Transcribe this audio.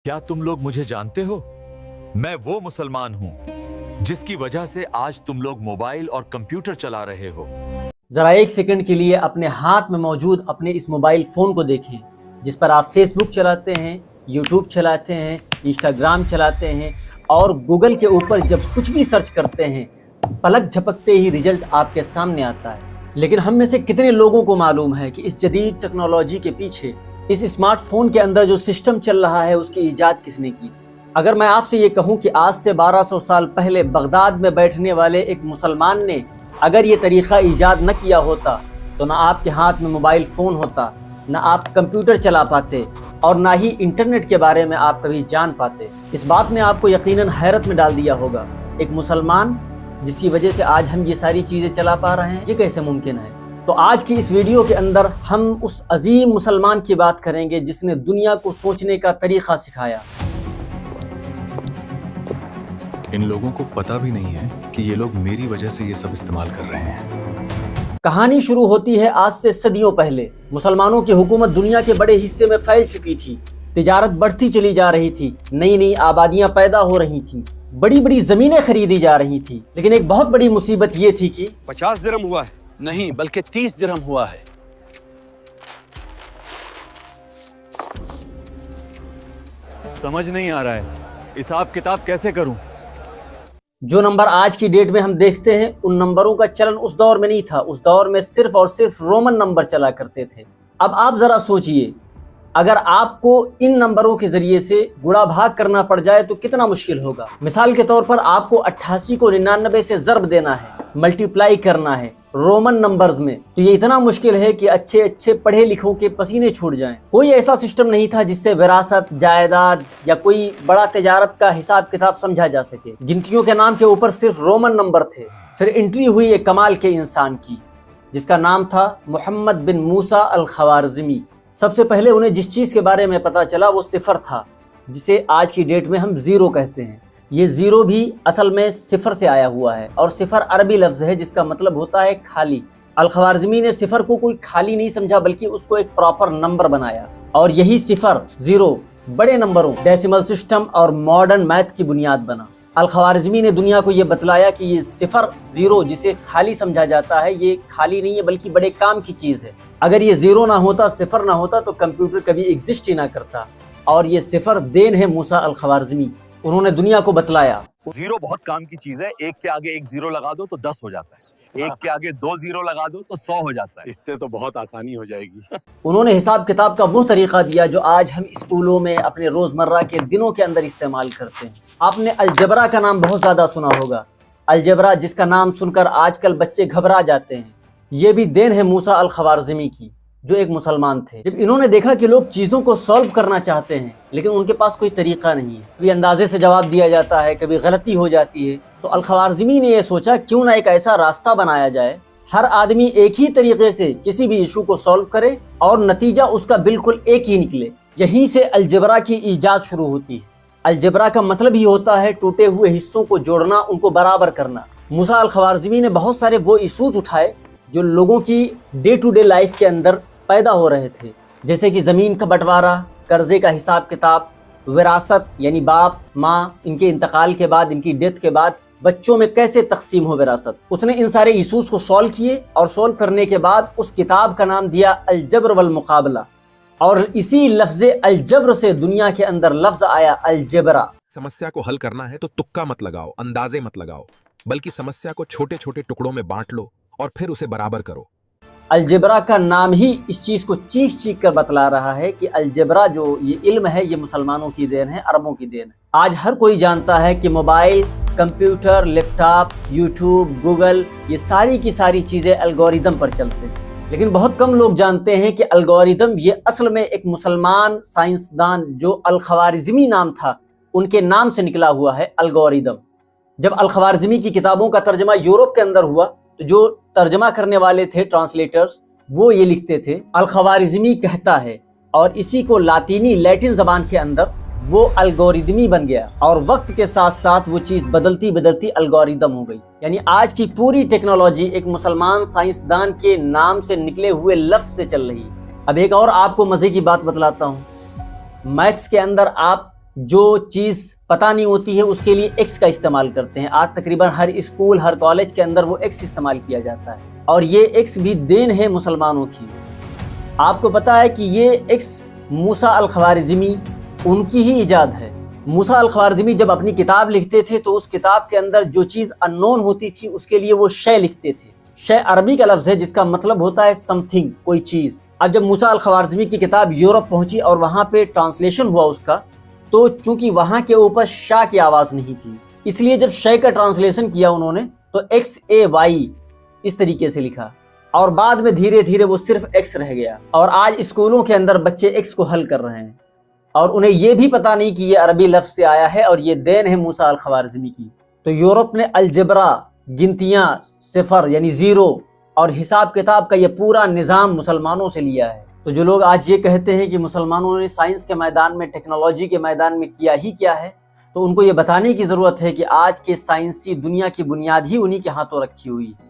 क्या तुम लोग मुझे जानते हो? मैं वो मुसलमान हूँ जिसकी वजह से आज तुम लोग मोबाइल और कंप्यूटर चला रहे हो। ज़रा एक सेकंड के लिए अपने हाथ में मौजूद अपने इस मोबाइल फ़ोन को देखें जिस पर आप फेसबुक चलाते हैं, यूट्यूब चलाते हैं, इंस्टाग्राम चलाते हैं और गूगल के ऊपर जब कुछ भी सर्च करते हैं पलक झपकते ही रिजल्ट आपके सामने आता है। लेकिन हम में से कितने लोगों को मालूम है कि इस जदीद टेक्नोलॉजी के पीछे इस स्मार्टफोन के अंदर जो सिस्टम चल रहा है उसकी ईजाद किसने की थी? अगर मैं आपसे ये कहूँ कि आज से 1200 साल पहले बगदाद में बैठने वाले एक मुसलमान ने अगर ये तरीक़ा ईजाद न किया होता तो ना आपके हाथ में मोबाइल फ़ोन होता, ना आप कंप्यूटर चला पाते और ना ही इंटरनेट के बारे में आप कभी जान पाते। इस बात ने आपको यकीनन हैरत में डाल दिया होगा। एक मुसलमान जिसकी वजह से आज हम ये सारी चीज़ें चला पा रहे हैं, ये कैसे मुमकिन है? तो आज की इस वीडियो के अंदर हम उस अजीम मुसलमान की बात करेंगे जिसने दुनिया को सोचने का तरीक़ा सिखाया। इन लोगों को पता भी नहीं है कि ये लोग मेरी वजह से ये सब इस्तेमाल कर रहे हैं। कहानी शुरू होती है आज से सदियों पहले। मुसलमानों की हुकूमत दुनिया के बड़े हिस्से में फैल चुकी थी, तिजारत बढ़ती चली जा रही थी, नई नई आबादियां पैदा हो रही थीं, बड़ी बड़ी ज़मीनें खरीदी जा रही थी। लेकिन एक बहुत बड़ी मुसीबत ये थी कि 50 दिरहम हुआ है, नहीं बल्कि 30 दिरहम हुआ है। समझ नहीं आ रहा है, हिसाब किताब कैसे करूं? जो नंबर आज की डेट में हम देखते हैं उन नंबरों का चलन उस दौर में नहीं था। उस दौर में सिर्फ और सिर्फ रोमन नंबर चला करते थे। अब आप ज़रा सोचिए, अगर आपको इन नंबरों के ज़रिए से गुणा भाग करना पड़ जाए तो कितना मुश्किल होगा। मिसाल के तौर पर आपको 88 को 99 से ज़र्ब देना है, मल्टीप्लाई करना है रोमन नंबर्स में, तो ये इतना मुश्किल है कि अच्छे अच्छे पढ़े लिखों के पसीने छूट जाएं। कोई ऐसा सिस्टम नहीं था जिससे विरासत, जायदाद या कोई बड़ा तिजारत का हिसाब किताब समझा जा सके। गिनतियों के नाम के ऊपर सिर्फ रोमन नंबर थे। फिर एंट्री हुई एक कमाल के इंसान की जिसका नाम था मोहम्मद बिन मूसा अल खवारज़मी। सबसे पहले उन्हें जिस चीज़ के बारे में पता चला वो सिफर था, जिसे आज की डेट में हम ज़ीरो कहते हैं। ये ज़ीरो भी असल में सिफर से आया हुआ है और सिफर अरबी लफ्ज़ है जिसका मतलब होता है खाली। अल खवारज़मी ने सिफर को कोई खाली नहीं समझा बल्कि उसको एक प्रॉपर नंबर बनाया और यही सिफर, ज़ीरो, बड़े नंबरों, डेसिमल सिस्टम और मॉडर्न मैथ की बुनियाद बना। अल खवारज़मी ने दुनिया को ये बतलाया कि ये सिफर, ज़ीरो जिसे खाली समझा जाता है, ये खाली नहीं है बल्कि बड़े काम की चीज़ है। अगर ये ज़ीरो ना होता, सिफर ना होता तो कंप्यूटर कभी एग्जिस्ट ही ना करता। और ये सिफर देन है मूसा अल खवारज़मी, उन्होंने दुनिया को बतलाया। जीरो बहुत काम की चीज है। एक के आगे एक जीरो लगा दो तो 10 हो जाता है, एक के आगे 2 जीरो लगा दो तो 100 हो जाता है। इससे तो बहुत आसानी हो जाएगी। उन्होंने हिसाब किताब का वो तरीका दिया जो आज हम स्कूलों में अपने रोज़मर्रा के दिनों के अंदर इस्तेमाल करते हैं। आपने अलजबरा का नाम बहुत ज़्यादा सुना होगा। अलजबरा जिसका नाम सुनकर आजकल बच्चे घबरा जाते हैं, ये भी देन है मूसा अल खवारज़मी की, जो एक मुसलमान थे। जब इन्होंने देखा कि लोग चीज़ों को सॉल्व करना चाहते हैं लेकिन उनके पास कोई तरीका नहीं है, कभी अंदाजे से जवाब दिया जाता है, कभी गलती हो जाती है, तो अल खवारज़मी ने यह सोचा क्यों ना एक ऐसा रास्ता बनाया जाए हर आदमी एक ही तरीके से किसी भी इशू को सॉल्व करे और नतीजा उसका बिल्कुल एक ही निकले। यहीं से अलजबरा की ईजाद शुरू होती है। अलजबरा का मतलब ही होता है टूटे हुए हिस्सों को जोड़ना, उनको बराबर करना। मूसा अल खवारज़मी ने बहुत सारे वो इशूज़ उठाए जो लोगों की डे टू डे लाइफ के अंदर पैदा हो रहे थे, जैसे कि ज़मीन का बंटवारा, कर्जे का हिसाब किताब, विरासत यानी बाप माँ, इनके इंतकाल के बाद, इनकी डेथ के बाद बच्चों में कैसे तकसीम हो विरासत। उसने इन सारे इशूज़ को सॉल्व किए और सॉल्व करने के बाद उस किताब का नाम दिया अलजब्र वल मुकाबला और इसी लफ्ज़ अलजब्र से दुनिया के अंदर लफ्ज़ आया अलजबरा। समस्या को हल करना है तो तुक्का मत लगाओ, अंदाजे मत लगाओ, बल्कि समस्या को छोटे छोटे टुकड़ों में बांट लो और फिर उसे बराबर करो। अलजबरा का नाम ही इस चीज़ को चीख चीख कर बतला रहा है कि अलजबरा जो ये इल्म है ये मुसलमानों की देन है, अरबों की देन है। आज हर कोई जानता है कि mobile, computer, laptop, YouTube, Google, ये सारी की सारी चीज़ें एल्गोरिदम पर चलते हैं। लेकिन बहुत कम लोग जानते हैं कि एल्गोरिदम ये असल में एक मुसलमान साइंसदान जो अल खवारज़मी नाम था, उनके नाम से निकला हुआ है एल्गोरिदम। जब अल खवारज़मी की किताबों का तर्जमा यूरोप के अंदर हुआ तो जो तर्जमा करने वाले थे, ट्रांसलेटर्स, वो ये लिखते थे अल खवारज़मी कहता है, और इसी को लातीनी लैटिन ज़बान के अंदर वो अलगोरिदमी बन गया और वक्त के साथ साथ वो चीज़ बदलती बदलती अलगोरिदम हो गई। यानी आज की पूरी टेक्नोलॉजी एक मुसलमान साइंसदान के नाम से निकले हुए लफ्ज़ से चल रही है। अब एक और आपको मज़े की बात बतलाता हूँ। मैथ्स के अंदर आप جو چیز پتہ نہیں ہوتی ہے اس کے لیے ایکس کا استعمال کرتے ہیں. آج تقریباً ہر اسکول ہر کالج کے اندر وہ ایکس استعمال کیا جاتا ہے, اور یہ ایکس بھی دین ہے مسلمانوں کی. آپ کو پتہ ہے کہ یہ ایکس موسیٰ الخوارزمی ان کی ہی ایجاد ہے. موسیٰ الخوارزمی جب اپنی کتاب لکھتے تھے تو اس کتاب کے اندر جو چیز ان نون ہوتی تھی اس کے لیے وہ شے لکھتے تھے. شے عربی کا لفظ ہے جس کا مطلب ہوتا ہے سم تھنگ, کوئی چیز. اب جب موسیٰ الخوارزمی کی کتاب یورپ پہنچی اور وہاں پہ ٹرانسلیشن ہوا اس کا, تو چونکہ وہاں کے اوپر شا کی آواز نہیں تھی, اس لیے جب شے کا ٹرانسلیشن کیا انہوں نے تو ایکس اے وائی اس طریقے سے لکھا, اور بعد میں دھیرے دھیرے وہ صرف ایکس رہ گیا. اور آج اسکولوں کے اندر بچے ایکس کو حل کر رہے ہیں اور انہیں یہ بھی پتہ نہیں کہ یہ عربی لفظ سے آیا ہے اور یہ دین ہے موسیٰ الخوارزمی کی. تو یورپ نے الجبرا, گنتیاں, صفر یعنی زیرو اور حساب کتاب کا یہ پورا نظام مسلمانوں سے لیا ہے. تو جو لوگ آج یہ کہتے ہیں کہ مسلمانوں نے سائنس کے میدان میں, ٹیکنالوجی کے میدان میں کیا ہی کیا ہے, تو ان کو یہ بتانے کی ضرورت ہے کہ آج کے سائنسی دنیا کی بنیاد ہی انہی کے ہاتھوں رکھی ہوئی ہے.